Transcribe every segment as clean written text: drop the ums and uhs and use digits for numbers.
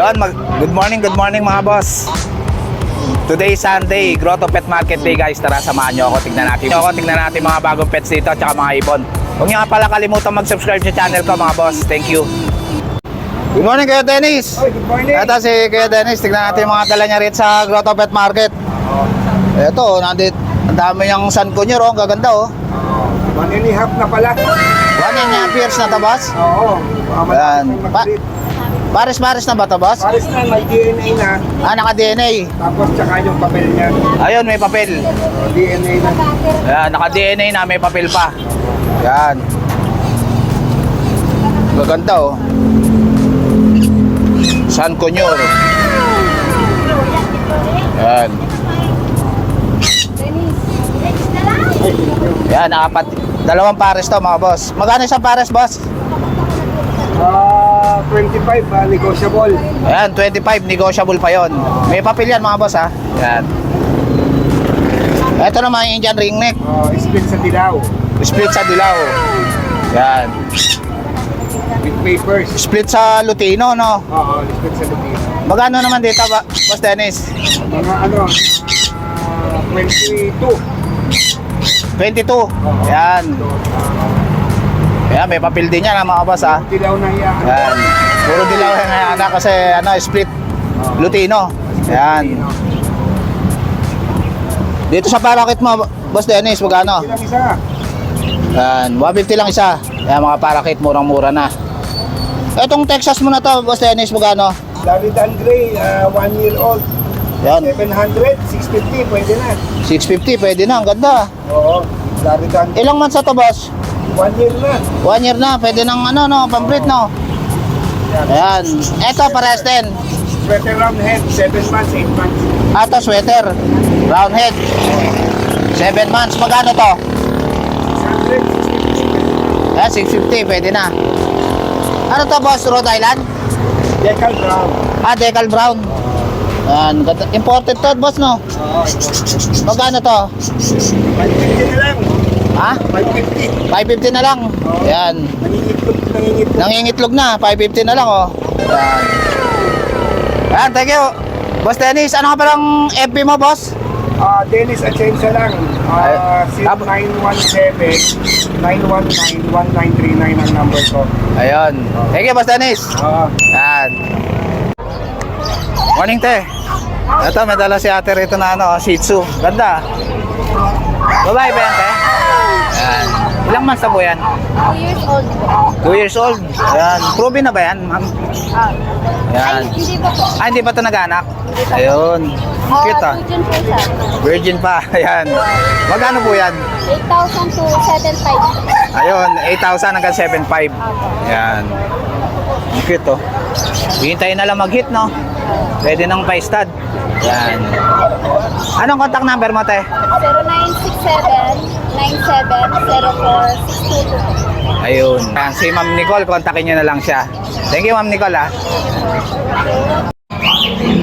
Yun, good morning mga boss. Today is Sunday, Grotto Pet Market Day guys. Tara, samahan nyo ako. Tignan natin mga bagong pets dito at saka mga ibon. Huwag nyo nga pala kalimutan mag-subscribe sa channel ko mga boss. Thank you. Good morning Kuya Dennis. Good morning. Ito si Kuya Dennis. Tignan natin yung mga dala niya rito sa Grotto Pet Market. Ito, nandito. Ang dami yung sun conure, oh. Ang gaganda, oh. 1.5 na pala. 1.5 years na to, boss? Oo. Ayan. Pares na ba to, boss? Pares na, may DNA na. Naka-DNA. Tapos tsaka yung papel niya. Ayun, may papel. DNA na. Ayan, naka-DNA na, may papel pa. Ayan. Gaganda, oh. Sun conure. Ayan. Ayan, dalawang pares to mga boss. Magkano isang pares, boss? 25, negotiable. Ayan, 25, negotiable pa yon. May papel yan mga boss, ha. Ayan. Ito naman yung Indian ringneck. Split sa dilaw. Split sa dilaw. Ayan. With papers. Split sa Lutino, no? Oo, split sa Lutino. Magkano naman dito, boss Dennis? Mga 22. 22. Ayan. Ayan, may papel din yan, mga boss, ha. Dilaw na yan. Ayan. Puro dilaw yan, anak, kasi split Lutino. Ayan. Dito sa parakit mo, boss Dennis, magkano? Ilang isa? Ayan, 150 lang isa. Ayan, mga parakit, murang-mura na. Etong Texas mo na to, boss Dennis, magkano? Davidan Gray, 1 year old. Ayan, 700, 650, pwede na. 650, pwede na, ang ganda. Oo, Davidan. Ilang months na to, boss? 1 year na. 1 year na, pwede nang pambreed, no? Ayan, eto parehas din. Sweater round head, 7 months, 8 months. Ato sweater, round head, 7 months, magkano to? 600, 650. Ayan, 650, pwede na. Ano to, boss? Rhode Island? Decal brown. Decal brown. Ayan, imported to, boss, no? Oo. Magkano to? 550 na lang. Ha? 550. 550 na lang. Ayan. Nangingitlog. Nangingitlog na. 550 na lang, oh. Ayan. Ayan, thank you. Boss Dennis, ano ka palang FB mo, boss? Dennis Atienza lang. 0917-919-1939 ang number ko. Ayun. Thank you, Boss Dennis. Ayan. Morning, te. Ito, may dala si ate rito na Shih Tzu. Ganda. Babae ba yan, te? Ayan. Ilang months na po yan? 2 years old. 2 years old. Ayan. Proven na ba yan, ma'am? Ayan. Ay, hindi pa po. Hindi pa ito nag-anak? Ayun. Cute, ah. Virgin po siya. Virgin pa. Ayan. Magkano po yan? 8,000 to 7,500. Ayun, 8,000 hanggang 7,500. Ayan. Ang cute, oh. Hintayin na lang mag-hit, no? Pwede nang pa-stud. Ayan. Anong contact number mo, te? 0967-9704-622. Ayun. Ayan, si Ma'am Nicole, kontakin nyo na lang siya. Thank you, Ma'am Nicole, ha.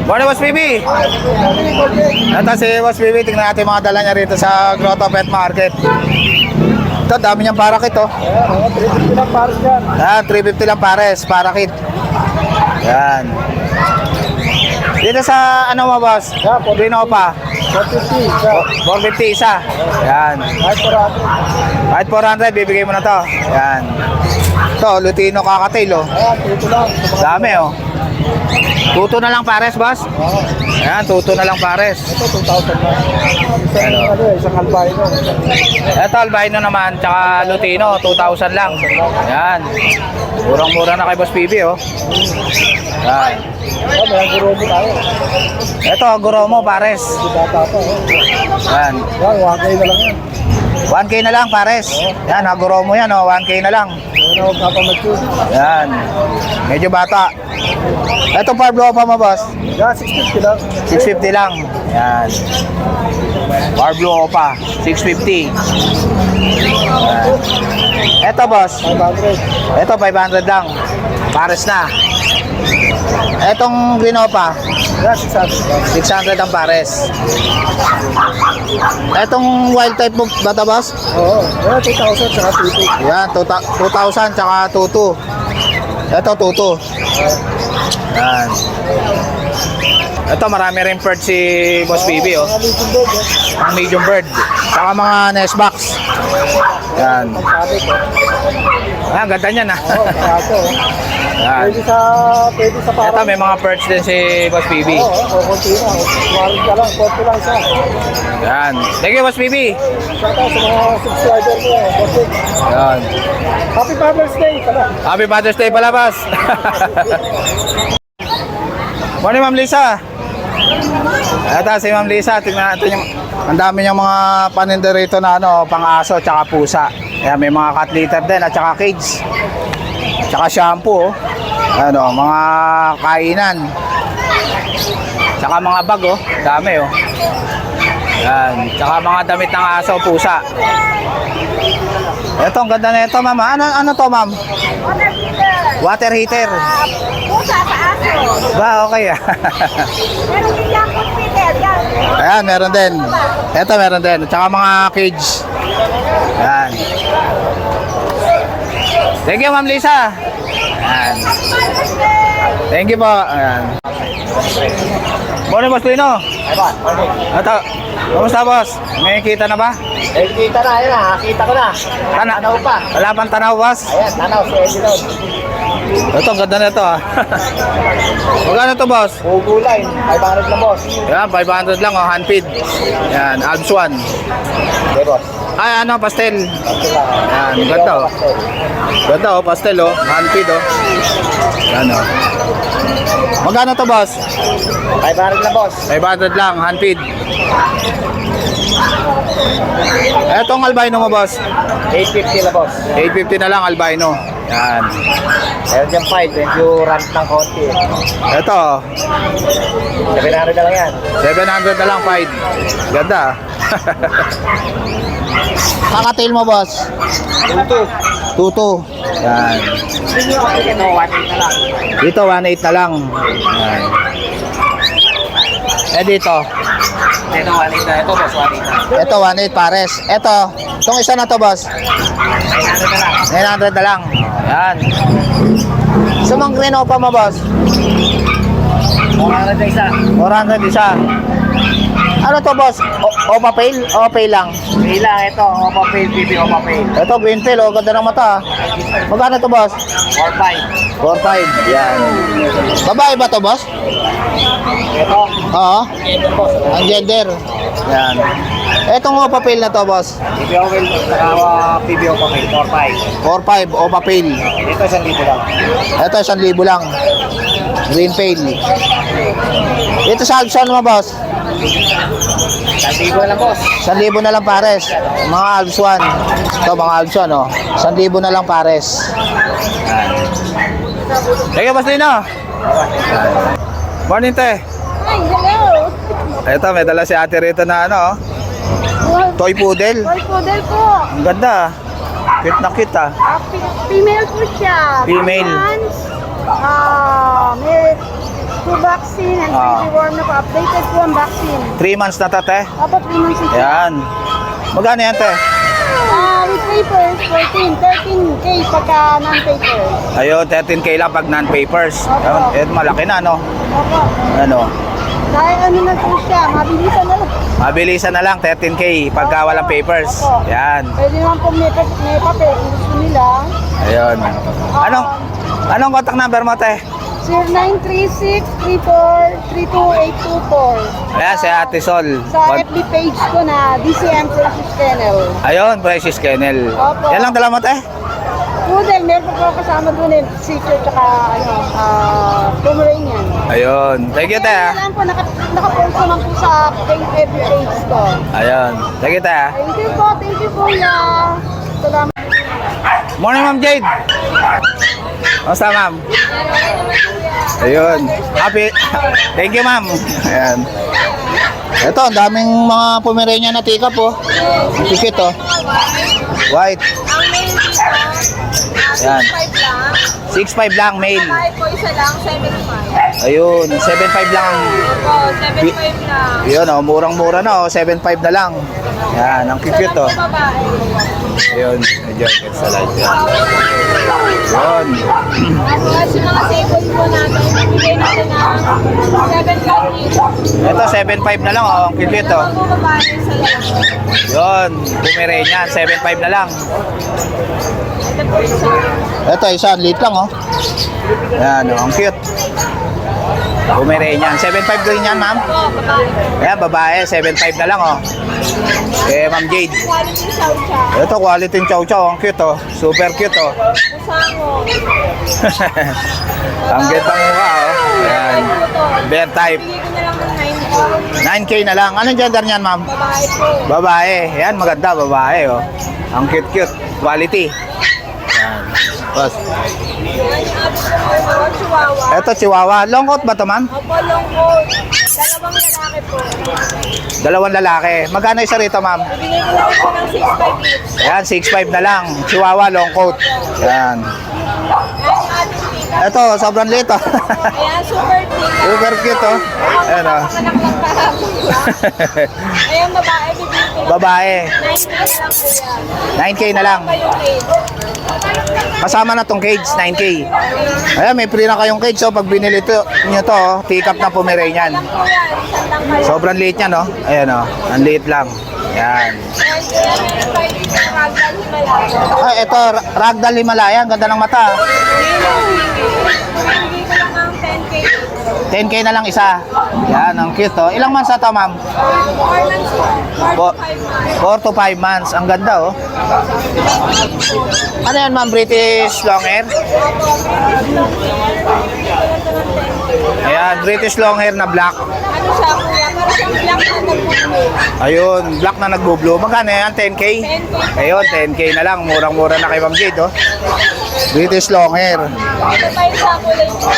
Morning, Boss Bibi. Ito si Boss Bibi. Tingnan natin mga dala niya rito sa Grotto Pet Market. Ito, dami niyang parakit, oh. 350 lang pares yan. 350 lang pares, parakit. Yan. Dito sa ano mo, boss? Rino pa. 450. 450 isa. Yan. Kahit 400, bibigay mo na to. Yan. Ito, Lutino kakatail, oh. Ito lang. Dami, oh. Tuto na lang pares, boss? Ayan, tuto na lang pares. Ito 2,000 lang. Isang albino. Ito, albino naman, tsaka Lutino, 2,000 lang. Ayan. Murang-mura na kay Boss PB, oh. Ayan. May guromo tayo. Ito, Goromo, pares. Bata pa. Ayan. Yan, 1K na lang yan. 1K na lang, pares. Ayan, Goromo yan, oh. 1K na lang. Ano ang kapamature? Ayan. Medyo bata. Ito, Parblo pa mo, boss? Yan, 650 lang. 650 lang. Ayan. Parblo pa, 650. Ayan. Ito, boss. 500. Ito, 500 lang. Pares na. Etong Grinopa, Yan, 600. 600 ang pares. Etong wild type mo, bata boss? Oo. Yan, 2,000 saka 22. Yan, 2,000 tsaka 22. Ito, 22. Yan. Ito, marami rin bird si Boss BB, oh. Mga little bird, eh. Ang medium bird. Saka mga nest box. Yan. Sabi ko. Ayan, ganda niyan, ah. Oo, kaso. Yan. Pwede sa parang. Ito, may mga perch din si Boss BB. Oo, konti na. Kumarin ka lang, konti lang siya. Yan. Thank you, Boss BB. Shout out sa mga subscriber ko. Bossing. Yan. Happy Father's Day pala. Happy Father's Day pala, boss. Morning, Ma'am Lisa. Ito, si Ma'am Lisa. Tingnan natin yung... Ang dami niyang mga paninda rito na ano, pang-aso, tsaka pusa. Ayan, may mga cat litter din, at tsaka cage. Tsaka shampoo, oh. Ano, mga kainan. Tsaka mga bag, oh. Dami, oh. Ayan. Tsaka mga damit ng aso, pusa. Ito, ang ganda na ito, ma'am. Ano to, ma'am? Water heater. Pusa sa aso. Ba, okay, ah. Meron din yung hospital. Yan. Ayan, meron din. Ito, meron din. Tsaka mga cage. Ayan. Thank you, Ma'am Lisa. Ayan. Thank you po. Ayan. Morning, Boss Lino. Ay ba? Ito. Kumusta, boss? May kita na ba? Eh, kita na, ayun na. Kita ko na. Tanaw pa. Wala pang tanaw, boss? Ayan, tanaw si Eddie doon. Ito, ang ganda na ito, ah. Magkano to, boss? Ugulay. 500 na, boss. Ayan, 500 lang, oh. Hand feed. Ayan, Alps 1. Okay, boss. Ay, ano, pastel. Okay lang. Ayan, ganda, oh. Ganda, oh, pastel, oh. Hand feed, oh. Ayan, oh. Magkano to, boss? 500 na, boss. 500 lang, hand feed. Etong albino mo, boss. 850 na, boss. 850 na lang, albino. Yan. Meron dyan 5. Medyo rant ng konti. Ito, 700 na lang yan. 700 na lang, 5. Ganda. Kakatail mo, boss. 22. 2-2. Yan. Ito, 1.8 na lang. Dito, 1.8 na lang. Yan. Dito. Ito, 1.8 na. Ito, boss, 1.8 na. Ito, 1.8 pares. Ito, itong isa na to, boss. 900 na lang. 900 na lang. Yan. Sumang green opa mo, boss. 400 na isa. 400 isa. Ano to, boss? Opa pail? Opa pail lang. Pay lang, ito. Opa Pay, BB Opa Pay. Ito, green pail. Oh, ganda ng mata. Magkano to, boss? 4.5. 4.5. Yan. Babae ba to, boss? Ito. Oo. Ito, boss. Ang gender. Yan. Etong opa pail na to, boss. BB Opa Pay, saka PB Opa Pay, 4.5. 4.5 opa pail. Ito, 1,000 lang. Ito, 1,000 lang. Green pail. Ito sa Alpson mo, boss. 1,000 na lang, boss. 1,000 na lang pares. Mga Alps 1. Ito, mga Alps 1, oh. 1,000 na lang pares. Thank you, Boss Lino. Morning, te. Hi, hello. Ito, may dala si ate rito na ano, oh. Toy poodle. Toy poodle po. Ang ganda. Cute na cute, ah. Female po siya. Female. 2 months. May 2 vaccine and deworm na po. Updated po ang vaccine. 3 months na to, te. Apo 3 months na siya. Ayan. Magkano yan, te? With papers, 13K pagka non-papers. Ayun, 13K lang pag non-papers. Opo. Ayun, malaki na, no? Opo. Ano? Dahil ano na po siya, mabilisan na lang. Mabilisan na lang, 13K pagka walang papers. Opo. Yan. Pwede naman po may papel kung gusto nila. Ayun. Anong contact number mo, te? 0936-34-32824. Ayan, si Ate Sol. Sa FB page ko na DCM Precious Kennel. Ayun, Precious Kennel. Opo. Yan lang dala mo, te? Poodle, meron po kasama doon eh. Seeker tsaka Pomeranian. Ayun. Thank you, te, ah. Kaya lang po, nakapost naman po sa FB page ko. Ayun. Thank you, te, ah. Thank you po, kuya. Salamat. Morning, Ma'am Jade. Kamusta, ma'am? Ayun. Happy. Thank you, ma'am. Ayan. Ito, ang daming mga Pomeranian na tikap, oh. Ang cute, oh. White. Ang mail Yan. 5 lang. 6'5 lang, male. Babae po isa lang, 7.5. Ayun, 7.5 lang. Opo, 7.5 lang. Yun, oh, murang-mura na, oh. 7.5 na lang. Yan, ang cute, oh. Sa babae. Ayun, medyo sa light yan. Yun. Kasi mga sable po natin, bigay natin ng 7.5. Ito, 7.5 na lang, oh. Ang cute, oh. Mga babae sa labas. Yun, Pomeranian, 7.5 na lang. Ito po isa. Ito, isa, ang liit lang, oh. Yan, oh, ang cute. Pomeranian, 7.5 din yan, ma'am. Ito, babae. Ayan, babae, 7.5 na lang, oh. Eh, Ma'am Jade. Quality chow-chow. Ito, quality chow chow. Ang cute, oh. Super cute, oh. Usango. Ang ganda mukha, oh. Ayan. Bear type. Bigay ko na lang ng 9K na lang. Anong gender niyan, ma'am? Babae po. Babae. Ayan, maganda, babae, oh. Ang cute. Quality. Ayan. Boss. Yan yung abot ko mga chihuahua. Ito, chihuahua. Long coat ba to, ma'am? Opo, long coat. Dalawang lalaki po. Dalawang lalaki. Magkano isa rito, ma'am? Bibigay ko lang po ng 6.5 each. Ayan, 6.5 na lang. Chihuahua, long coat. Ayan. Yan yung ating tita. Ito, sobrang liit, oh. Ayan, super tita. Super cute, oh. Ayan, oh. Anak lang kahapon. Ayan, babae, bibigay ko lang. Babae. 9K na lang po yan. 9K na lang. Pa yung cage. Kasama na tong cage, 9K. Ayan, may free na kayong cage. So, pag binili nyo to, oh, pick-up na Pomeranian. Lang po yan, isang tangkal. Sobrang liit niya, no? Ayan, oh. Ang liit lang. Ayan. Ayan, yung 5 dito, Ragdoll Himalaya. Ay, ito, Ragdoll Himalaya. Ang ganda ng mata. Bibigay ko lang ng 10K. 10K na lang isa. Yan, ang cute, oh. Ilang months na to, ma'am? 4 months po. 4 to 5 months. 4 to 5 months. Ang ganda, oh. Ano yan, ma'am? British long hair? Ayan, British long hair na black. Ano siya, kuya? Para siyang black na nagpupulo. Ayun, black na nagbo-blue. Magkano yan? 10K? 10K. Ayun, 10K na lang. Murang-mura na kay Ma'am Jade, oh. British long hair. Ito tayo sa kulay po.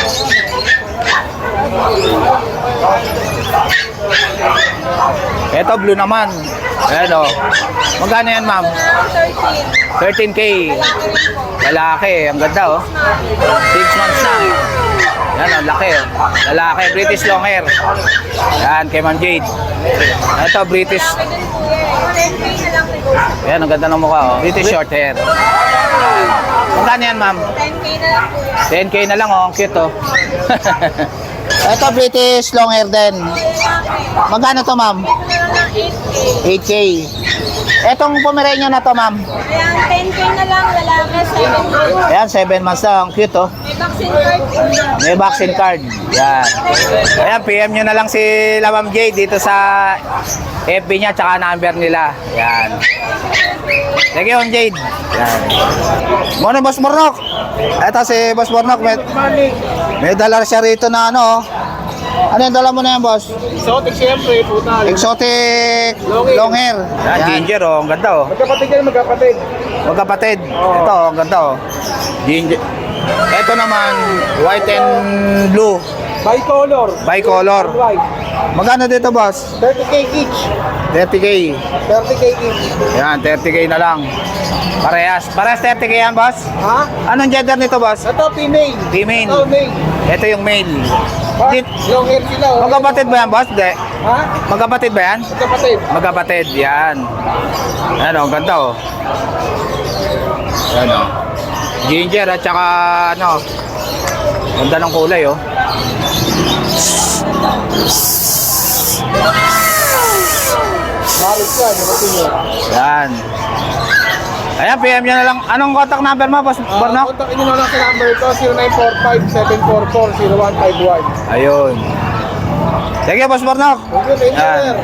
Ito, blue naman. Ayan, oh. Magkano yan, ma'am? 13. 13K. Lalaki rin po. Lalaki. Ang ganda, oh. 6 months na. Yan, ang laki, oh. Lalaki. British long hair. Yan, kay Ma'am Jade. Ito, British. Lalaki din po yan. 10K na lang negotiable. Yan, ang ganda ng mukha, oh. British short hair. Yan. Magkano yan, ma'am? 10K na lang po yan. 10K na lang, oh. Ang cute, oh. Ito, British long hair din. Lalaki. Magkano to, ma'am? Ito na lang ng 8K. 8K. Etong Pomeranian na to, ma'am. Ayan, 10K na lang, lalaki, 7 months. Ayan, 7 months na. Ang cute, oh. May vaccine card po. May vaccine card. Yan. Ayan, PM nyo na lang si Ma'am Jade dito sa FB niya tsaka number nila. Yan. Thank you, Ma'am Jade. Yan. Morning, Boss Bornok. Ito si Boss Bornok. May dala siya rito na ano. Ano yung dala mo na yan, boss? Exotic siyempre, puta. Exotic long hair. Yan, ginger, oh. Ang ganda, oh. Magkapatid yan, magkapatid. Magkapatid. Ito, oh, ang ganda, oh. Ginger. Ito naman, white and blue. Bicolor. Bicolor. White. Magkano dito, boss? 30K each. 30K. 30K each. Yan, 30K na lang. Parehas. Parehas 30K yan, boss? Ha? Anong gender nito, boss? Ito, female. Female. Ito, male. Ito yung male. Ha? Dit- Long hair sila. oh. Magkapatid ba yan, boss? Di. Ha? Magkapatid ba yan? Magkapatid. Magkapatid, yan. Yan, oh, ang ganda, oh. Yan, oh. Ginger at saka, ano, ganda ng kulay, oh. Maris yan, kapatid nyo. Yan. Ayan, PM nyo na lang. Anong contact number mo, boss Bornok? Kontakin nyo na lang sa number ko, 0945-744-0151. Ayun. Thank you, boss Bornok. Thank you, Yan. sir.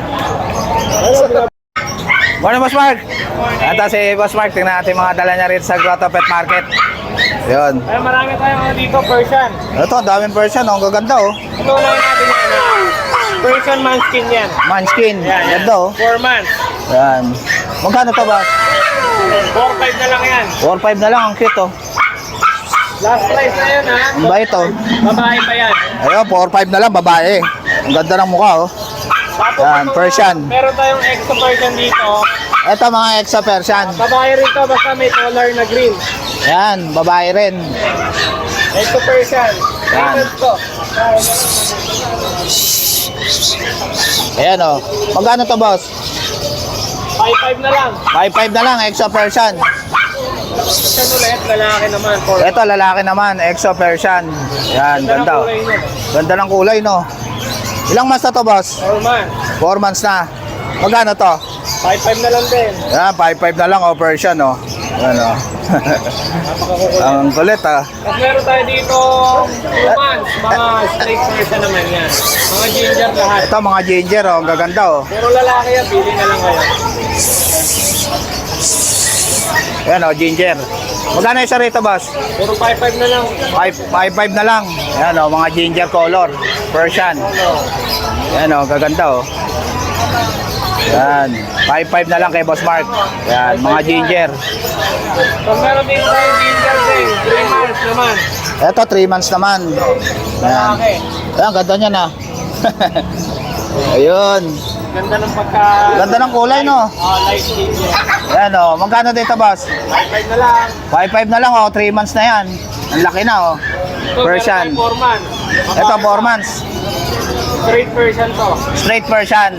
Ayun, Morning, Boss Mark. Ito si Boss Mark. Tingnan natin mga dala niya rito sa Grotto Pet Market. Yun. Ay, marami tayong dito, Persian. Ito, ang daming Persian. Oh. Ang gaganda, oh. Ito unahin natin yan. Persian Manskin yan. Manskin. Yan, Ganda, oh. 4 months. Yan. Magkano to, boss? 4-5 na lang yan. 4-5 na lang. Ang cute, oh. Last price na yan, ha? Ang bait, oh. Babae pa yan. Ayun, 4-5 na lang. Babae. Ang ganda ng mukha, oh. Tapos, Yan, mga- Persian. Meron tayong extra Persian dito. Ito, mga extra Persian. Babae rito, basta may collar na green. Yan, babae rin. Extra Persian. Yan. Yan. To. Ayan o. Magkano to, boss? 5-5 na lang. 5.5 na lang, exo Persian. Persian ulit, lalaki naman. Ito, lalaki naman, exo Persian. Yan, ganda o. Ganda ng kulay, no? Ilang months na to, boss? 4 months. 4 months na. Magkano to? 5-5 na lang din. Yan, 5.5 na lang, o, Persian, o. Yan, o. Napakakukulit. Ang kulit, ah. Tapos meron tayo dito 2 months, mga straight Persian naman yan. Mga ginger lahat. Ito, mga ginger, o. Ang gaganda, o. Pero lalaki yan, pili na lang kayo. Yan, o, ginger. Magkano isa rito, boss? Puro 5-5 na lang. 5.5 na lang. Yan, o, mga ginger color. Persian. Yan, o, gaganda, o. Yan. 5.5 na lang kay Boss Mark. Yan, mga ginger. Tapos meron din tayo ginger din. 3 months naman. Ito, 3 months naman. Yan. Lalaki. Ayan, ganda niya na. Ayun. Ganda ng pagka... Ganda ng kulay, no? Light ginger. Yan, o. Magkano dito, boss? 5-5 na lang. 5.5 na lang, o. 3 months na yan. Ang laki na, o. Ito, Persian. meron tayo 4 months. Ito, 4 months. Straight Persian to. Straight Persian.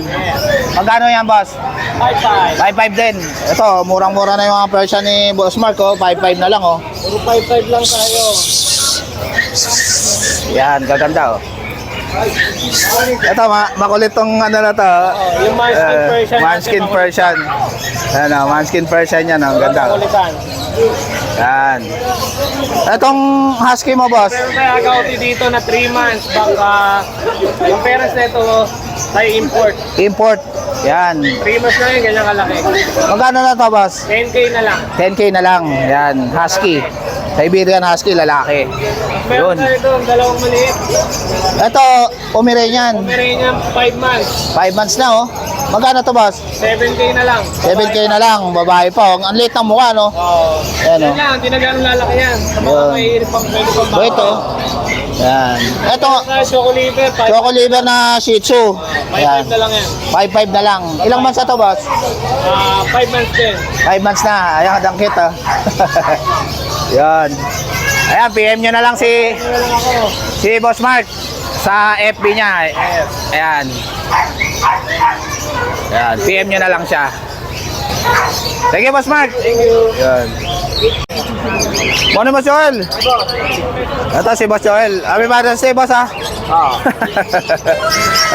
Magkano yan, boss? 5-5. 5.5 din. Ito, murang-mura na yung mga Persian ni Boss Mark, oh. 5.5 na lang, oh. Puro 5-5 lang tayo. Yan, gaganda, oh. Ito, makulit tong ano na to. Yung Manskin Persian. Manskin Persian. Yan, oh. Manskin Persian yan, oh. Ang ganda, oh. Kulitan. Yan. Itong husky mo, boss. Meron tayo agauti dito na 3 months. Baka yung parents na ito tayo import. Import. Yan. 3 months na yun, ganyan kalaki. Magkano na to, boss? 10K na lang. 10K na lang. Yan, husky. Siberian husky, lalaki. Meron Yun. tayo doon, dalawang maliit. Ito, Pomeranian. Pomeranian 5 months. 5 months na, oh. Magkano to, boss? 7K na lang. 7K na lang, babae pa. Ang liit ng mukha, no? Oo. Ayan, Yan oh. lang, hindi na ganun lalaki yan. Sa mga Yun. may pwede pang baka. Ito. Yan. Ito, Choco liver, choco liver na Shih Tzu. 5 na lang yan. 5.5 na lang. Ilang months na to, boss? 5 months din. 5 months na. Ayan, dangkit, ah. Yan. Ayan, PM nyo na lang Ano lang ako. si Boss Mark sa FB niya. Ayan. Ayan, PM nyo na lang siya. Sige, Boss Mark. Thank you. Yan. Ano, Boss Joel? Ito si Boss Joel. Happy Mother's Day, Boss, ha? Ah.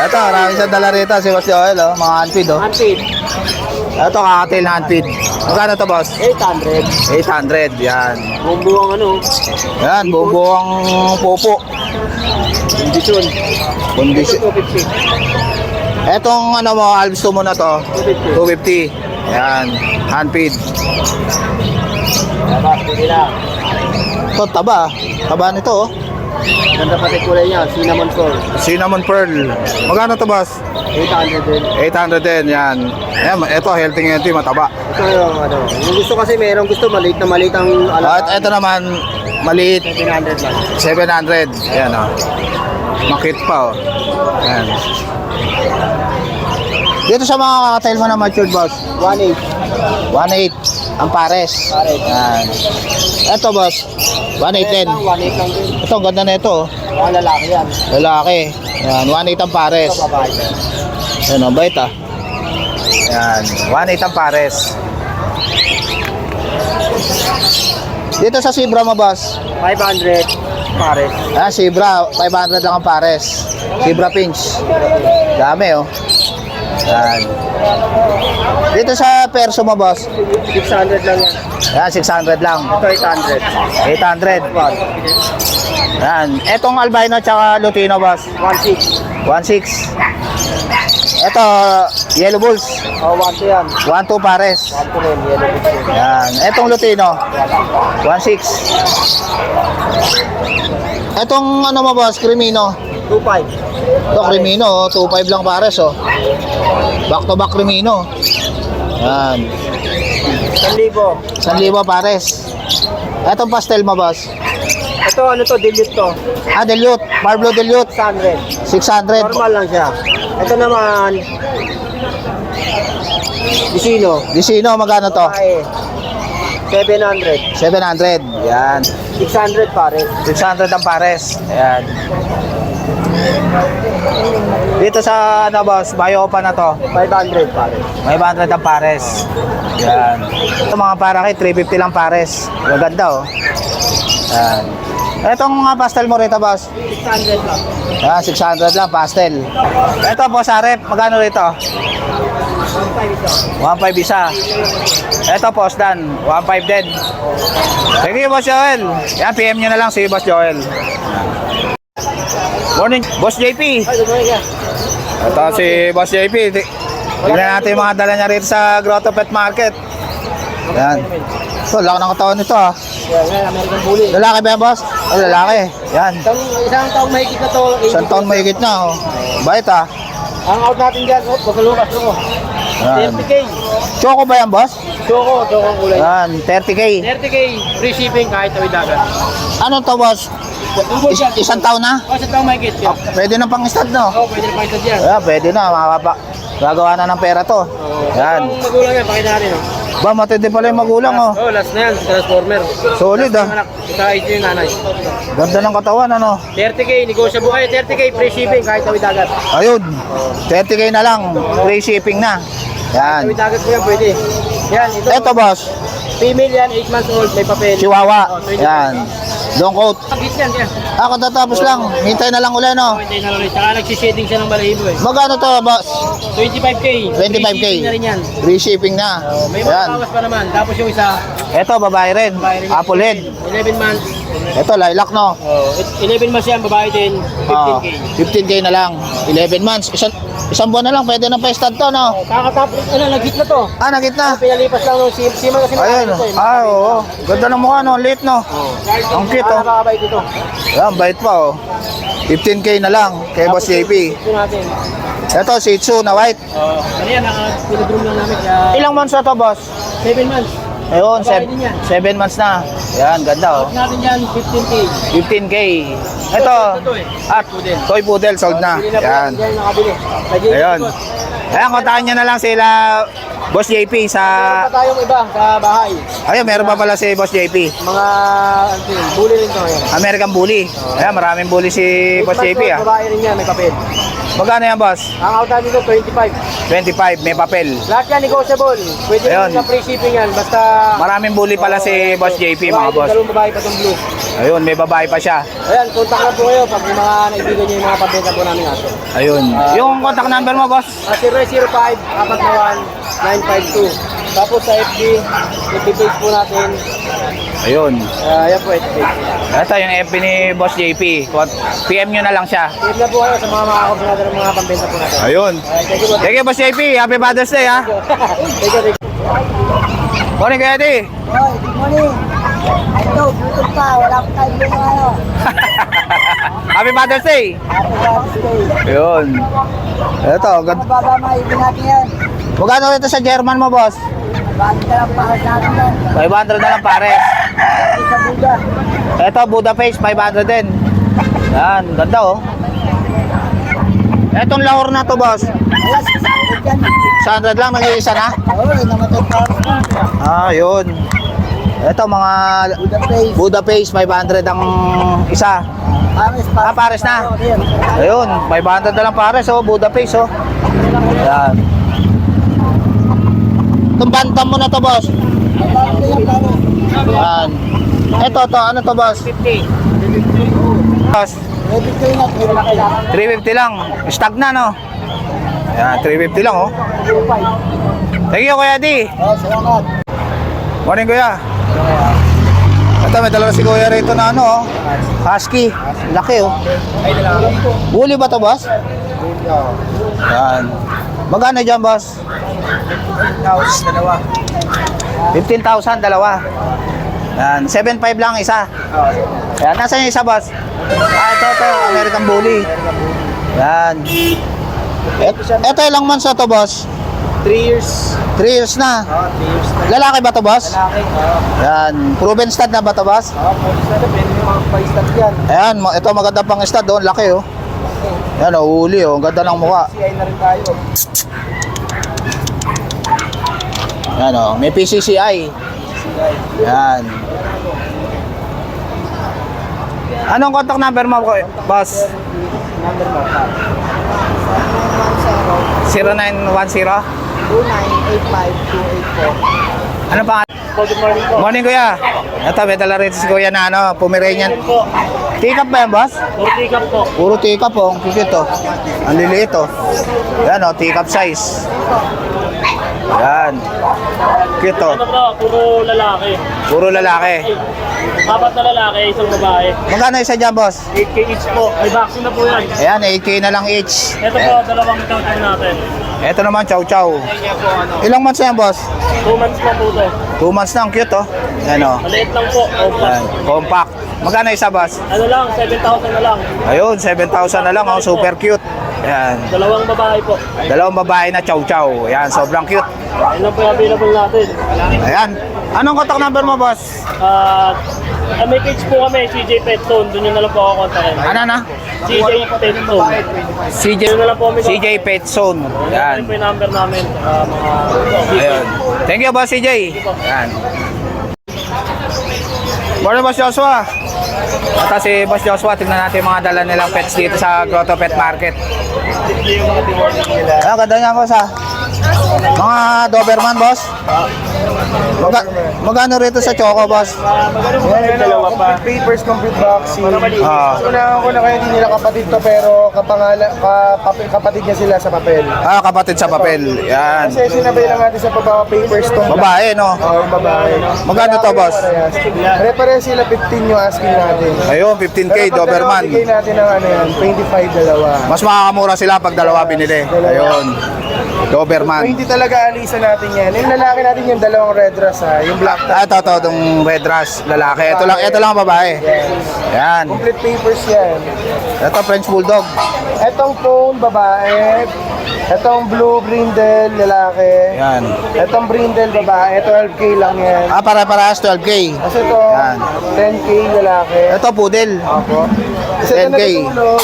Ito, maraming siyang dala rito si Boss Joel, oh. Mga handfeed, oh. Antit. Ito, kakatail na handfeed. Magkano to, Boss? 800. 800, yan. Bumbuang ano. Yan, buong pupo. Kondisyon. Kondisyon. 250. Etong ano mo, Alps 2 mo na to, 250. 250. Yan, handfeed. Labas, pili lang. Ito, taba. Taba nito, oh. Ganda pati kulay niya, cinnamon pearl. Cinnamon pearl. Magkano to, Boss? 800 din. 800 din, yan. Ayan, ito, healthy, mataba. Ito yung ano. Yung gusto kasi merong gusto maliit na maliit ang At ito naman, maliit, 700 lang. 700. Ayan, oh. Makit pa, oh. Ayan. Dito sa mga kakatail mo na matured, Boss, 1.8. 1.8 ang pares. Pares. Yan. Ito, Boss, 1.8 din. 1.8 lang din. Ito, ang ganda na ito, oh. Mga lalaki yan. Lalaki. Yan, 1.8 ang pares. Ito babae. Yan, ang bait, ah. Yan, 1.8 ang pares. Dito sa Zebra mo, Boss. 500 pares. Ah, Zebra, 500 lang ang pares. Zebra pinch. Dami, oh. Yan. Dito sa Perso mo, Boss. 600 lang yan. Yan, 600 lang. Ito 800. 800. Yan. Etong albino tsaka Lutino, Boss. 1.6. 1.6. Ito, Yellow Bulls. Oh, 1.2 yan. 1.2 pares. 1.2 rin. Yellow bits yun. Yan. Etong Lutino. 1.6. Etong ano mo, Boss, Crimino. 2.5. Ito, Crimino, oh. 2.5 lang pares, oh. Back to back Crimino. Yan. 1,000. 1,000 pares. Etong pastel mo, Boss. Ito ano to, dilute to. Ah, Dilute. Parblo Dilute. 600. 600. Normal lang siya. Ito naman, Disino. Disino, magkano to? Ay, 700. 700. Yan. 600 pare. 600 ang pares. Ayan. Dito sa ano boss, Bayo pa na to. 500 pare. 500 ang pares. Yan. Ito mga parakit, 350 lang pares. Maganda oh. Yan. Etong mga pastel mo rito boss. 600 lang. Yan, 600 lang pastel. Ito boss Arep, magkano rito? 1.5 isa. Ito boss Dan, 1.5 din. Thank you boss Joel. Yan, PM nyo na lang si boss Joel. Morning, boss JP. Ito si boss JP. Tignan natin yung mga dala niya rito sa Grotto Pet Market. Yan. Ito, laki ng katawan nito ah. Yan, American Bully. Lalaki ba yan boss? Oh, lalaki. Yan. Isang taong mahigit na to. Isang taon mahigit na oh. Bait ah. Ang out natin dyan, pagkalukas ko. Yan. 30K. Choco ba yan boss? Choco ang kulay. Yan, 30k. 30K, free shipping kahit tawid dagat. Ano to boss? Isang taon na? O, sa taong mahigit. Oh, pwede na pang stud no? Oo, pwede na pa ito dyan. Yeah, pwede na. Gagawa na ng pera to. Yan. Ang magulang yan, pakita natin. Ba, matindi pala yung magulang oh. Oh, last na yan, Transformer. Solid ah. Anak, ika ito yung nanay. Ganda ng katawan ano. 30K, negotiable kayo. 30K, free shipping kahit tawid dagat. Ayun. 30k na lang. Free shipping na. Yan. Tawid dagat po yan, pwede. Yan, ito. Eto boss. Female yan, 8 months old, may papel. Chihuahua. Oh, 25. Yan. Long coat. Pagkit yan, yan. Ako tatapos lang. Hintay na lang uli no. Hintay na lang. Tsaka nagsishading siya ng balahibo eh. Magkano to boss? 25K. 25K. Free shipping na rin yan. Free shipping na. May Yan. mga bawas pa naman. Tapos yung isa, Eto babae rin. Apple head. 11 months. Eto lilac no. Oh, 11 months yan, babae din, 15K. 15k na lang. 11 months. Isang buwan na lang. Pwede na pa-stud to no. Kakatapos, nag-hit na to. Ah, nagitna. Pinalipas lang nung sima kasi Ayun. nakakalito eh. Ah, oo. Ganda ng mukha no. Late no. Ang cute oh. Nakakabay dito. Yan, bait pa oh. 15k na lang kay Boss JP. Ito natin. Ito, Shih Tzu na white. Ano yan, pinag-room lang namin. Kaya Ilang months na to, boss? 7 months. Ayun, Babae din yan. 7 months na. Yan, ganda oh. Out natin dyan, 15K. 15k. Ito, at toy poodle sold na. Bili na po Yan. yan, nakabili. Ayun. Ayan, kontakin nyo na lang sila Boss JP sa... Meron pa tayong iba sa bahay. Ayun, meron pa pala si Boss JP. Mga, ano yun, bully rin to ngayon. American Bully. Ayan, maraming bully si Boss JP ah. Babae rin yan, may papel. Magkano yan, boss? Ang out natin dito, 25. 25, may papel. Lahat yan negotiable. Pwede Ayun. rin sa free shipping yan. Basta... Maraming bully pala si Boss JP, mga boss. Dalawang babae pa itong blue. Ayun, may babae pa siya. Ayan, contact na po kayo pag may mga naibigan nyo yung mga pabenta po namin aso. Ayun. Yung contact number mo, boss? 005-491-952. Tapos sa FB, FB-page po natin. Ayun. Ayan po, FB. Ito yung FB ni Boss JP. PM nyo na lang siya. Tip na po kayo sa mga makakabot natin ng mga pambenta po natin. Ayun. Thank you po. Thank you, Boss JP. Happy Father's Day, ha? Thank you. Morning, Kuya Eddie. Hoy, good morning. Ito, butod pa. Wala pa tayo yung ano. Happy Father's Day. Happy Father's Day. Ayun. Ito. Mababa maibin natin yan. Magkano ito sa German mo, boss? Bakit ka lang para sa atin yan? 500 na lang, pares. Ito sa Buda. Ito, Buddha face, 500 din. Yan, ganda, oh. Etong lahor na to, boss. Alas, sasagot yan. 100 lang, nag-iisa na. Oo, namatay pa ako. Ah, yun. Ito, mga Buda Place. Buddha face, 500 ang isa. Pares, Ah, pares na. Ayun, 500 na lang pares, oh. Buddha face, oh. Yan. Itong bantam mo na to, boss. Yan. Ito, ano to, boss? 50. Boss, Ready ko yun at wala kailangan. 350 lang. Stag na, no? Yan, 350 lang, oh. Thank you, Kuya Di. Oh, salamat. Morning, Kuya. Ito, may dalawa si Kuya rito na ano, oh. Husky. Laki, oh. Bully ba to, boss? Yan. Magkano dyan, boss? 15,000, dalawa. Yan, 7,500 lang isa. Yan, nasaan yung isa, boss? Ah, ito, American Bully. Yan. Ito ilang months na to, boss? 3 years. 3 years na. 3 years na. Lalaki ba to, boss? Laki. Yan. Proven stud na ba to, boss? Police na pwede yung mga pa-stat yan. Ayan, ito maganda pang stud doon. Laki, oh. Yan, oh, huli, oh. Ang ganda ng mukha. CI na rin tayo. Yan, oh. May PCCI. Yan. Anong contact number mo, boss? Number mo, 0910? 2985-284. Ano pa? Good morning po. Morning, kuya. Ito, may dala rin si kuya na ano, Pomeranian. Po. Tikap ba yan, boss? Urtikap po. Puro tikap po. Ang cute ito. Ang liliit oh. Yan oh, tikap size. Yan. Cute oh. Ano bro, puro lalaki. Puro lalaki. Apat na lalaki, isang babae. Magkano isa dyan, boss? 8K each po. May vaccine na po yan. Ayan, 8K na lang each. Ito po, dalawang counter natin. Ito naman, chow chow. Ilang months na yan, boss? 2 months pa po ito. 2 months na, ang cute oh. Yan oh. Maliit lang po. Yan. Compact. Magkano isa, boss? Ano lang, 7,000 na lang. Ayun, 7,000 na lang oh. Super cute. Yan. Dalawang babae po. Dalawang babae na chow chow. Yan, sobrang cute. Ayun lang po yung available natin. Ayan. Anong contact number mo, boss? May page po kami, CJ Pet Zone. Doon nyo na lang po ako kontakin. Ano na? CJ Pet Zone. CJ, Doon na lang po kami. CJ Pet Zone. Yan Yan. po yung number namin. Mga Ayun. Thank you, boss CJ. Yan. Morning, boss Joshua. At si boss Joshua, tingnan natin yung mga dala nilang pets dito sa Grotto Pet Market. Ayun, ganda niya, boss ha. Mga Doberman, boss. Magkano rito sa Choco, boss? Dalawa pa. Papers, complete vaccine. Unahan ko na kayo, hindi nila kapatid to, pero kapatid niya sila sa papel. Kapatid sa papel. Yan. Kasi sinabay lang natin sa papers to. Babae, no? Oo, babae. Magkano to, boss? Pare-pare sila 15 yung asking natin. Ayun, 15K, Pero pag Doberman. dalawa, bigay natin ng ano yan, 25 dalawa. Mas makakamura sila pag dalawa binili. Ayun. Doberman. 20 talaga alisan natin yan. Yung lalaki natin yung dalawang red dress ha, yung black top. Ito, itong red rush, lalaki. Ito lang ang babae. Yan. Complete papers yan. Ito, French Bulldog. Etong phone, babae. Etong blue brindle, lalaki. Yan. Etong brindle, babae. 12K lang yan. Para-parehas 12K. Kasi ito, Yan. 10K lalaki. Ito, Poodle. Opo. Kasi ito 10K. natutulog.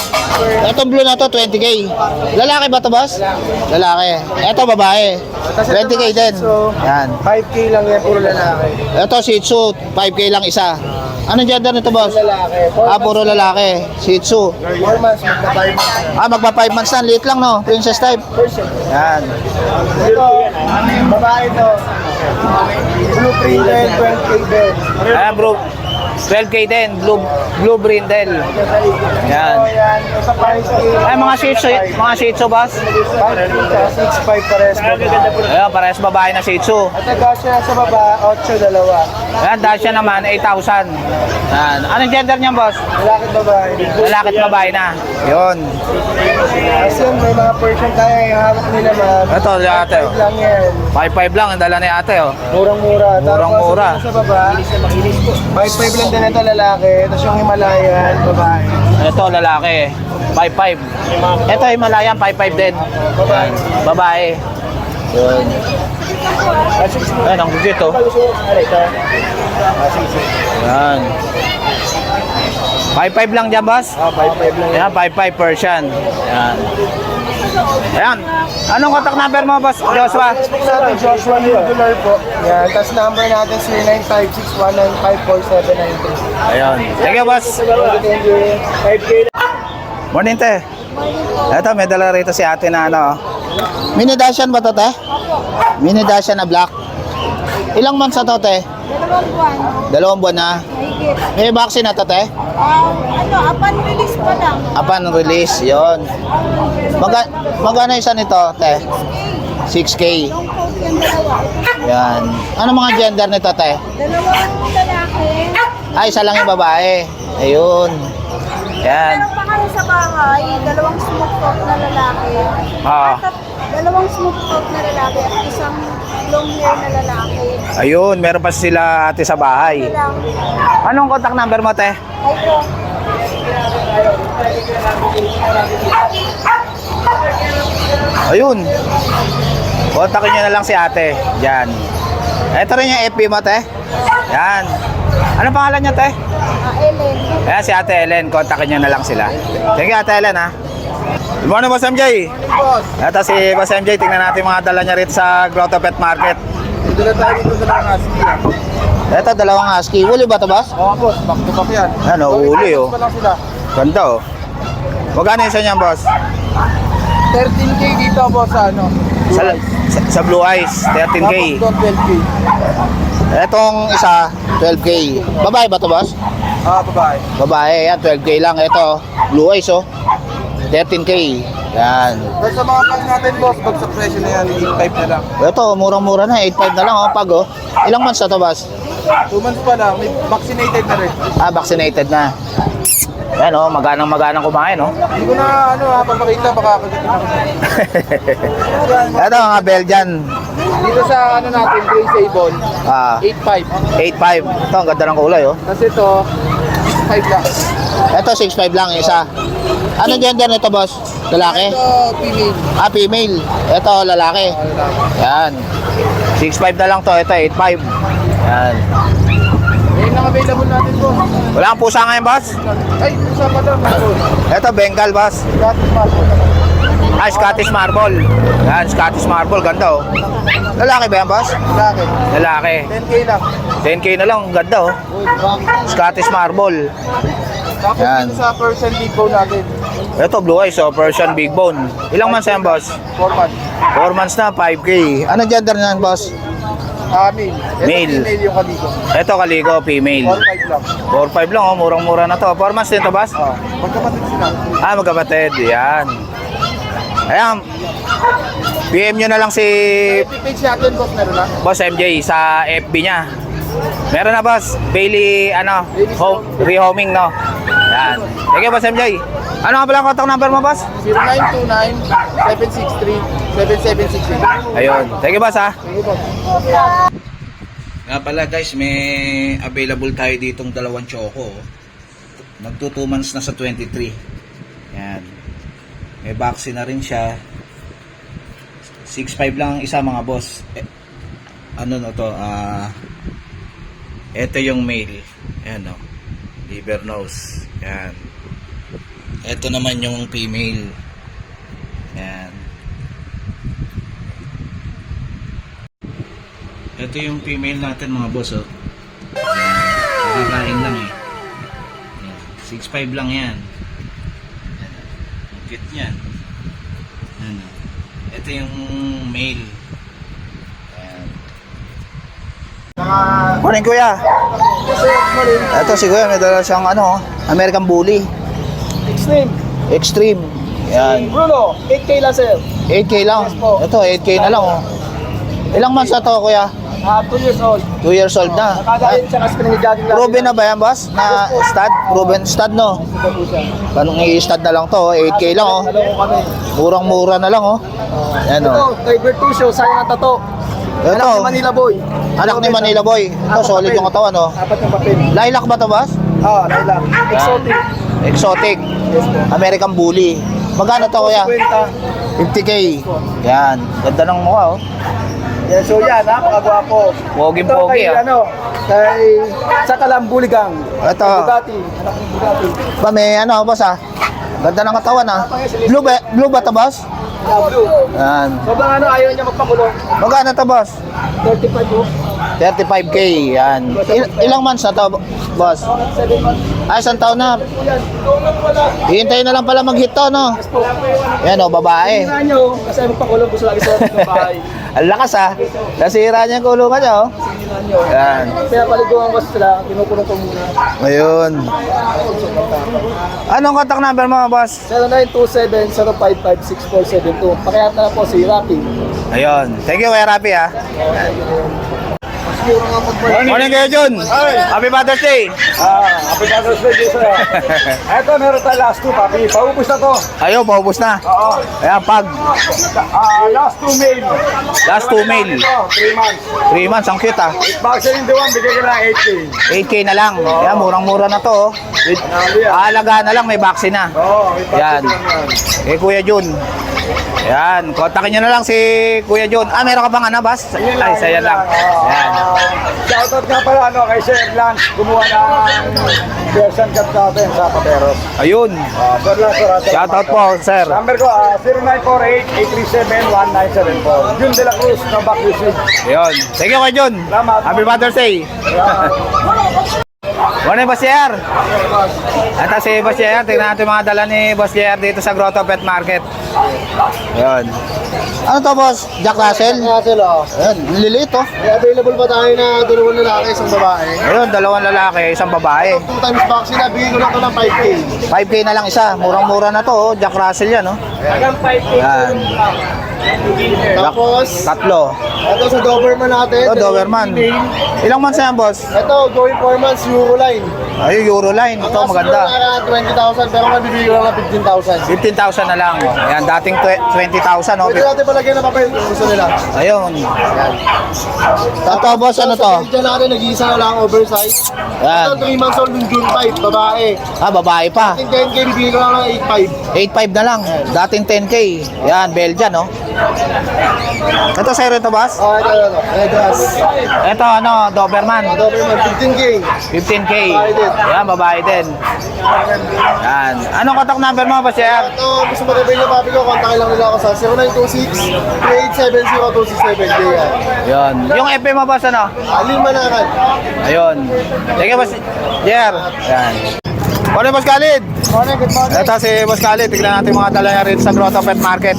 Itong blue na to, 20K. Lalaki ba to, boss? Lalaki. Ito, babae. 20K din. So, Yan. 5K lang yan, puro lalaki. Ito, Shih Tzu, 5K lang isa. Anong gender nito, boss? Lalaki. Puro lalaki. Shih Tzu. 4 months, magka-5 months. Magpa 5 months na. Liit lang, no? Princess type. Yan. Ito, babae to. Blue brindle, 12K din. Ayan, bro. 12K din. Blue Brindle. Yan. So, yan. Ito, 5K. Ay, mga Shih Tzu, boss. 5K sa 6'5 pares. Ayan, parehas babae na Shih Tzu. At nagkasya sa baba, 8 dalawa. Ayan, Dacia naman, 8,000. Yan. Anong gender niyan, boss? Lalaki babae. Lalaki at babae na. Yun. Kasi may mga Persian tayo yung hawak nila ma'am. Ito, ate. 5 lang yan. 5,500 lang ang dala ni ate, oh. Murang-mura. Murang-mura. Tapos sa baba, 5'5 lang din ito lalaki. Tapos yung Himalayan, babae. Ito, lalaki. 5,500. Ito, Himalayan, 5,500 din. Babae. Babae. Yun. Ayan, ang cute, oh. Yan. 5,500 lang dyan, boss? 5'5 lang. Ayan, 5,500 Persian. Ayan. Ayan. Anong contact number mo, boss Joshua? Facebook natin, Joshua Nudular po. Yan. Tapos number natin, 0956-195-4793. Ayun. Thank you, boss. Thank you. 5K Morning, te. Ito, may dala rito si ate na ano. Mini Dacian ba to, te? Mini Dacian na black. Ilang months na to, te? 2 buwan. 2 buwan na. Mahigit. May vaccine na to, te? Upon release pa lang. Upon release, yon. Magkano isa nito, te? 6K. Long coat yung dalawa. Yan. Ano mga gender nito, te? Dalawang lalaki. Ay, isa lang yung babae. Ayun. Yan. Meron pa kami sa bahay, dalawang smoke coat na lalaki. Ah. At dalawang smoke coat na lalaki at isang long hair na lalaki. Ayun, meron pa sila ate sa bahay. Ito lang. Anong contact number mo, te? Ay po. Ayun. Kontakin nyo na lang si ate. Yan. Ito rin yung FB mo, te. Yan. Ano pangalan niya, te? Ellen. Ayan, si ate Ellen. Kontakin nyo na lang sila. Thank you, ate Ellen, ha. Good morning, Boss MJ. Ito si Boss MJ. Tingnan natin mga dala niya rito sa Grotto Pet Market. Dito na tayo dito sa mga husky. Ito, dalawang husky. Uli ba ito, boss? Oo, boss. Back to back yan. Ano, uli, oh. Pa lang sila. Ganda, oh. Magkano yung isa niyan, boss? 13K dito po sa ano. Sa Blue Eyes, 13K. Tapos doon 12K. Etong isa, 12K. Babae ba to, boss? Babae. Babae, yan, 12K lang. Ito, Blue Eyes, oh. 13K. Yan. Pero sa mga pag natin, boss, pag sa presyo na yan, 8.5 na lang. Ito, murang-mura na. 8.5 na lang, oh, pag, oh. Ilang months na to, boss? 2 months pa lang, may vaccinated na rin. Vaccinated na. Yan, oh, maganang kumain, oh. Hindi ko na, papakita, baka kagat na ako. Ito, mga Belgian. Dito sa, natin, Grey Sable, 8.5. 8.5. Ito, ang ganda ng kulay, oh. Tapos ito, 6.5 lang. Ito, 6.5 lang, isa. Anong gender nito, boss? Lalaki? Ito, female. Female. Ito, lalaki. Yan. 6.5 na lang to. Ito, 8.5. Yan. Ngayon lang available natin, boss. Wala kang pusa ngayon, boss? Ay, isa pa lang, boss. Ito, Bengal, boss. Scottish Marble naman. Scottish Marble. Yan, Scottish Marble. Ganda, oh. Lalaki ba yan, boss? Lalaki. Lalaki. 10K lang. 10K na lang. Ganda, oh. Scottish Marble. Tapos Yan. dito sa Persian Big Bone natin, Ito, Blue Eyes, oh. Persian Big Bone. Ilang months yan, boss? 4 months. 4 months na, 5K. Anong gender na yan, boss? Male. Ito Male. female yung kaligo. Ito, Caligo, female. 4.5 lang. 4.5 lang, oh. Murang-mura na to. 4 months din to, boss? Magkapatid sila. Magkapatid. Yan. Ayan. PM nyo na lang si Page natin, boss, meron na. Boss MJ sa FB niya. Meron na, boss. Bailey, rehoming, no? Yan. Sige, Boss MJ. Ano nga pala ang contact number mo, boss? 0929-763-7763. Ayun. Sige, boss, ha? Sige, boss. Nga pala, guys, may available tayo ditong dalawang choco. Magto 2 months na sa 23. Yan. May vaccine na rin siya. 6.5 lang ang isa, mga boss. Ano no to? Ito yung male. Ayan, no? Liver nose. Yan. Ito naman yung female. Yan. Ito yung female natin, mga boss, oh. Yan. Kakain lang, eh. Yan. 6.5 lang yan. Yan. Ang cute niyan. Yan, oh. Ito yung male. Yan. Morning, kuya. Ito si kuya, may dala siyang American Bully. Extreme. Extreme. Yan. Bruno, 8K lang, sir. 8K lang. Ito, 8K na lang, oh. Ilang months na to, kuya? 2 years old. 2 years old na. Nakagaling siya kasi pinag-jogging lang. Proven na ba yan, boss? Na stud? Proven stud, no? Ito po siya. Anong i-stud na lang to, oh. 8K lang, oh. Alam ko kami. Murang-mura na lang, oh. Yan, Ito, oh. kay Bertuccio, sayang ang tato. Anak Ito, ni Manila Boy. anak ni Manila Boy. Ito, solid yung katawan, oh. 4 yung papel. Lilac ba to, boss? Lilac. Exotic. Exotic. Yes, po. American Bully. Magkano to, kuya? 50. 50K. Yan. Ganda ng mukha, oh. Yeah, so yan, napakagwapo. Poging-pogi, Ito ah. kay sa Kalambuligang. Ito. Bugatti. Anak ng Bugatti. Ba, may boss, ah. Ganda ng katawan, ah. Blue ba to, boss? Blue. Yan. Sobrang ayaw niya magpakulong. Magkano to, boss? 35 po. 35K. Yan. Ilang months na to, boss? 7 months. Isang taon na. Yan. Tulong wala. Hihintayin na lang pala mag-hit to, no? Yes po. Yan, oh, babae. Tingnan nyo, kasi magpakulong gusto lagi sa bahay. Ang lakas, ah. Nasira niya yung kulungan niya, oh. Tingnan nyo. Yan. Pinapaliguan ko sila, kinukulong ko muna. Ayun. Anong contact number mo, boss? 0927-055-6472. Pakiyat na lang po si Rocky. Ayun. Thank you, Kuya Rapi, ah. Morning, Kuya Jun. Happy Father's Day. Happy Father's Day, Jason. Eto, meron tayo last two, papi. Paubos na to. Ayun, paubos na. Oo. Ayan, pag. Last two male. Last 2 male. Ito, 3 months. 3 months, ang cute, ah. Vaccine in the one, bigay ko lang 8K. 8K na lang. Ayan, murang-mura na to, oh. With, aalagaan na lang, may vaccine na. Oo, may Yan. vaccine lang yan. Kuya Jun. Yan, kontakin nyo na lang si Kuya Jun. Meron ka bang boss? Ay, saya lang. Yan. Shoutout nga pala kay Sir Lance, gumawa ng version cut natin sa Pateros. Ayun. Sir Lance, Shoutout po, sir. Number ko, 0948-837-1974. Jun de la Cruz, Novak UC. Ayun. Thank you, Kuya Jun. Salamat. Happy Father's Day. Morning, Boss JR. Ito si Boss JR. Tingnan natin mga dala ni Boss JR dito sa Grotto Pet Market. Yun. Ano to, Boss? Jack Russell? Russell, oh. Ayan, liliit oh. May available pa tayo na dalawang lalaki, isang babae. Ayun, dalawang lalaki, isang babae. 2 times vaccine, nabigay ko lang ito ng 5K. 5K na lang isa. Murang-mura na to, oh. Jack Russell yan, oh. Hanggang 5K. Yan. Tapos, Tatlo. ito sa Doberman natin. Ito, Doberman. Ilang months na yan, Boss? Ito, going 4 months, Euroline. Ay, Euroline. Ito, maganda. Siguro na 20,000, pero mabibigay ko lang ng 15,000. 15,000 na lang. Ayan, dating 20,000, oh. Pwede natin palagyan ng papel kung gusto nila. Ayun. Ito, Boss, ano to? Sa Belgian natin, nag-iisa na lang, oversize. Yan. Ito, 3 months old, yung June 5, babae. Ah, babae pa. Ating 10K, bibigay ko lang ng 8,500. 8.5 na lang. Dating 10K. Yan, Belgian, no? Ito, sa'yo rin to, Boss? Oh, ito. Edras. Ito, ano, Doberman. Doberman, 15K. 15K. Babae din. Yan, babae din. Yan. Anong contact number mo, Boss JR? Ito, gusto mo rin yung papi ko, kontakin lang nila ako sa 0926-3870-267. Yan. Yun. Yung FB mo, Boss, ano? Aling Manakan. Ayun. Sige, Boss JR. Yan. Morning, Boss Khalid. Morning, good morning. Ito si Boss Khalid. Tignan natin mga dala niya rin sa Grotto Pet Market.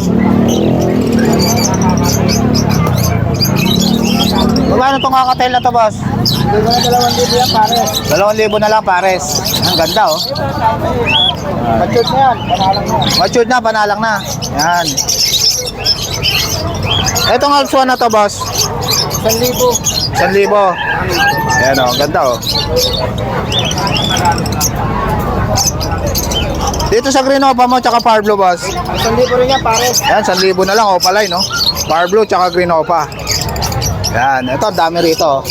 Magkano itong kakatail na to, Boss? Ito na 2,000 yan, pares. 2,000 na lang, pares. Ang ganda, oh. Matured na yan, panalang na. Matured na, panalang na. Yan. Etong Alpswan na to, Boss. 1,000. 1,000. Yan, oh. Ganda, oh. Dito sa Green Opa mo, tsaka Power Blue, Boss. 1,000 rin yan, pares. Yan, 1,000 na lang, Opaline, no? Power Blue, tsaka Green Opa. Yan, ito, dami rito.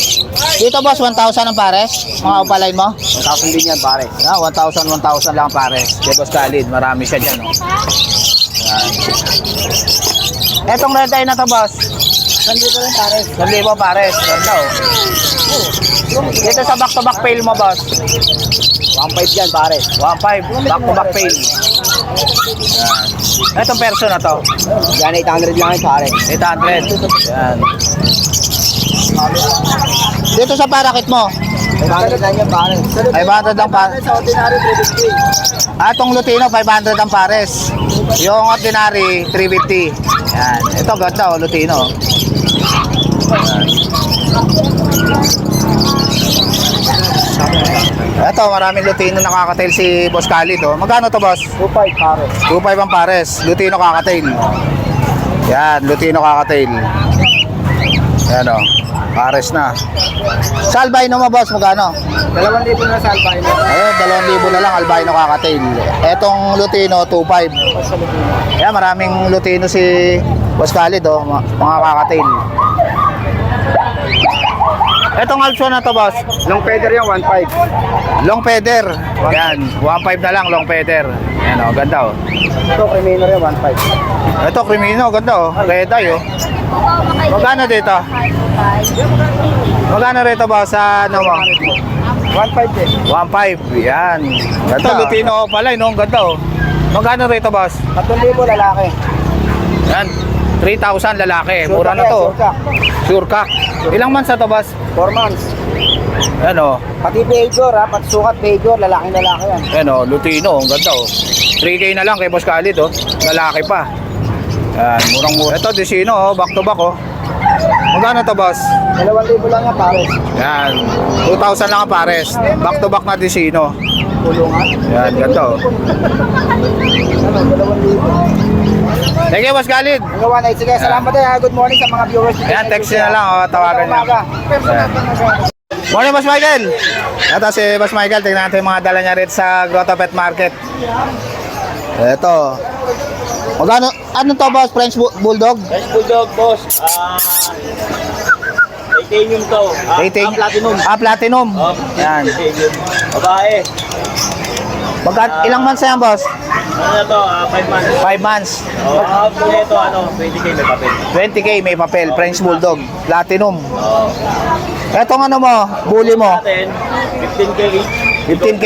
Dito, Boss, 1,000 ang pares? Mga Opaline mo? 1,000 din yan, pares. Yan, 1,000 lang ang pares. Kaya Boss Khalid, marami siya dyan, no? Yan. Etong red eye na to, Boss. 1,000 rin, pares. 1,000 pares. Ganda, oh. Dito sa back-to-back pail mo, Boss. 1,500 yan, pares. 1,500, back-to-back pail. Yan. Etong perso na to. Yan, 800 lang yan, pares. 800. Yan. Dito sa parakit mo. 500 lang yan, pares. 500 ang pares. Sa ordinary, 350. Atong Lutino, 500 ang pares. Yung ordinary, 350. Yan. Ito, ganda, oh, Lutino. Yan. Ito, maraming Lutino nakakatail si Boss Khalid, oh. Magkano to, Boss? 2,500, pares. 2.5 ang pares. Lutino kakatail. Yan, Lutino kakatail. Yan, oh. Pares na. Sa albino mo, Boss, magkano? 2,000 na sa albino. Ayun, 2,000 na lang albino kakatail. Etong Lutino, 2.5. Yan, maraming Lutino si Boss Khalid, oh, mga kakatail. Etong Alpswan na to, Boss. Long feather yan, 1,500. Long feather. Yan, 1.5 na lang, long feather. Yan, oh, ganda, oh. Ito, Crimino rin, 1,500. Ito, Crimino, ganda, oh. Red eye, oh. Magkano dito? Magkano rito, Boss, sa ano mo? 1,500 din. 1.5, yan. Ganda. Ito, Lutino pala, no? Ang ganda, oh. Magkano rito, Boss? 3,000 lalaki. Yan, 3,000 lalaki. Mura na to. Sure ka. Ilang months na to, Boss? 4 months. Yan, oh. Pati behavior ha, pati sukat behavior, lalaki yan. Yan, oh. Lutino, ang ganda, oh. 3K na lang kay Boss Khalid, oh. Lalaki pa. Yan, murang-mura. Ito, Desino, oh. Back to back, oh. Magkano to, Boss? 2,000 lang yan, pares. Yan, 2,000 lang ang pares. Back to back na Desino. Kulungan. Yan, ganda, oh. Ano, 2,000. Thank you, Boss Khalid. Hanggang 1,800. Sige, salamat din ha. Good morning sa mga viewers. Ayan, text nyo na lang, oh. Tawagan nyo. Ayan. Morning, Boss Michael. Ito si Boss Michael. Tingnan natin yung mga dala niya rin sa Grotto Pet Market. Ito. Magkano? Ano to, Boss? French Bulldog? French Bulldog, boss. Titanium to. Rating? Platinum. Platinum. Yan. Titanium. Babae. Ilang months na yan, Boss? Ano na to? 5 months. 5 months. Muna ito, 20K may papel. 20K may papel. French Bulldog. Platinum. Oo. Etong ano mo? Bully mo? Natin, 15K each. 15K.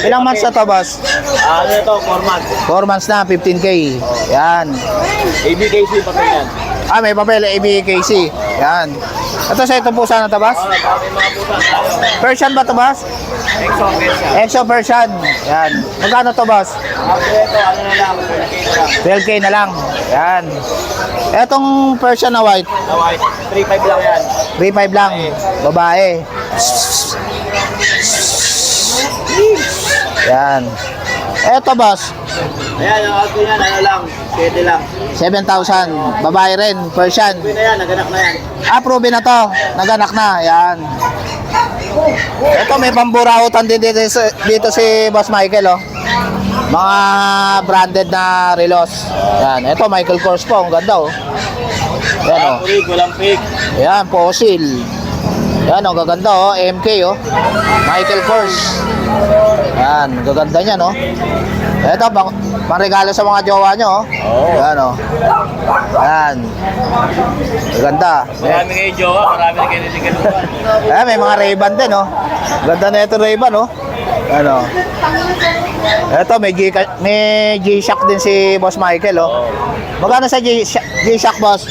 Ilang months na to, Boss? Ano na to? 4 months. 4 months na, 15K. Yan. ABKC papel yan. Ah, may papel, ABKC. Yan. Ito sa ito pusa na to, boss? May mga pusa tayo. Persian ba to, boss? Exo Persian. Exo Persian. Yan. Magkano to, boss? Ito, ano na lang, 12K na lang. Yan. Etong Persian na white, na white, 3.5 lang yan. 3.5 lang. Babae. Yan. Eto, boss. Ayan, ang ako yan, ano lang, 7 lang. 7,000. Babae rin. Persian. Pwede na yan, naganak na yan. Ah, proven na to. Naganak na. Yan. Ito, may pamburautan din dito si Boss Michael, oh. Mga branded na relos. Yan. Ito, Michael Kors po. Ang ganda, oh. Yan, oh. Walang pig, walang pig. Yan, fossil. Yan, oh. Gaganda, oh. MK, oh. Michael Kors. Yan. Gaganda niya, no? Ito, pangregalo sa mga jowa nyo, oh. Yan, oh. Yan. Ganda. Marami kayo jowa, marami na kayo nitigaluan. Ayan, may mga Ray-Ban din, oh. Ganda na ito Ray-Ban, oh. Ano? Ito, may G-Shock din si Boss Michael, oh. Magkano sa G-Shock, boss?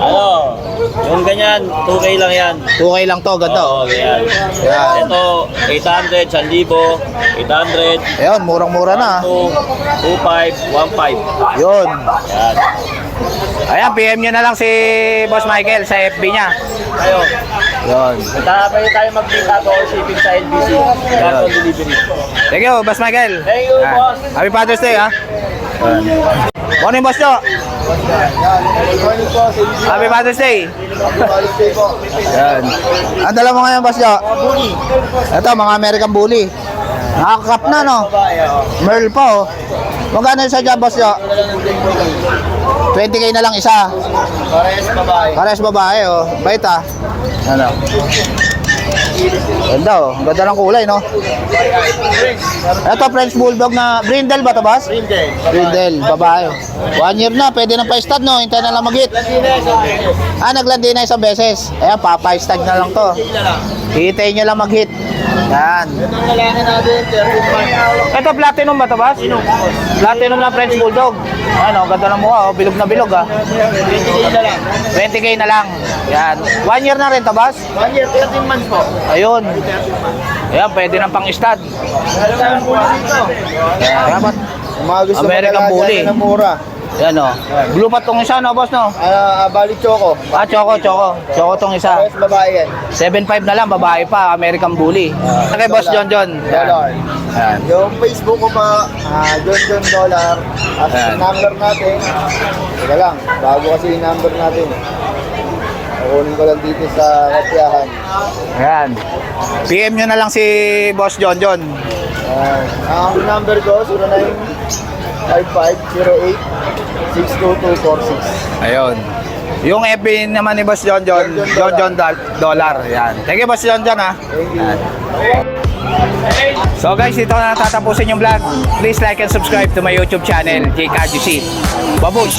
Ano, yung ganyan, 2K lang yan. 2K lang to, ganda, oh. Oo, ganyan. Yan. Ito, 800, 1,000, 800, Ayun, murang-mura na, ah. 2, 2.5, 1.5. Yun. Yan. Ayan, PM nyo na lang si Boss Michael sa FB niya. Kayo, Yun. pwede tayo mag-link ato or shipping sa LBC. Cash on delivery. Thank you, Boss Michael. Thank you, Ayan. boss. Happy Father's Day, ha? Morning, boss nyo. Happy Father's Day. Yan. Ang dala mo ngayon, boss nyo? Ito, mga American Bully. Nakakap na, no? Merl pa, oh. Magkano sa job, boss nyo? 20K na lang isa. Parehas babae. Parehas babae, oh. Bait, ah. Ano? Ganda, oh. Ganda ng kulay, no? Ito, French Bulldog na Brindle ba to, boss? Brindle. Brindle, babae. 1 year na, pwede nang pa-stud, no? Hintay na lang mag-hit. Ah, naglandi na isang beses. Ayan, pa-stud na lang to. Hintay nyo lang mag-hit. Yan. Itong lalaki natin, 13 months. Ito, platinum ba to, boss? Platinum na French Bulldog. Ano, ganda ng mukha, oh. Bilog na bilog, ah. 20K na lang. 20K na lang. Yan. 1 year na rin to, boss? 1 year, 13 months po. Ayun. Ayan, pwede nang pang-stud. Alam mo dito. Ayan, ba't? Mga gusto American mag-alaga Bully. ng mura. Yan, oh. Blue pat tong isa, no, boss, no? Bali Choco. Ah, choco tong isa. Parehas babae yan. 7.5 na lang, babae pa, American Bully. Kay Boss John John. Dollar. Yan. Yung Facebook ko pa, John Dollar. At Ayan. yung number natin, teka lang, bago kasi yung number natin. Kukunin ko lang dito sa Katiyahan. Ayan. PM nyo na lang si Boss John John. Ang number ko, 095508-62246. Ayun. Yung FB naman ni Boss John John, John John Dollar. Yan. Thank you, Boss John John, ha. Yan. So guys, dito na tatapusin yung vlog. Please like and subscribe to my YouTube channel, JKGC. Babush!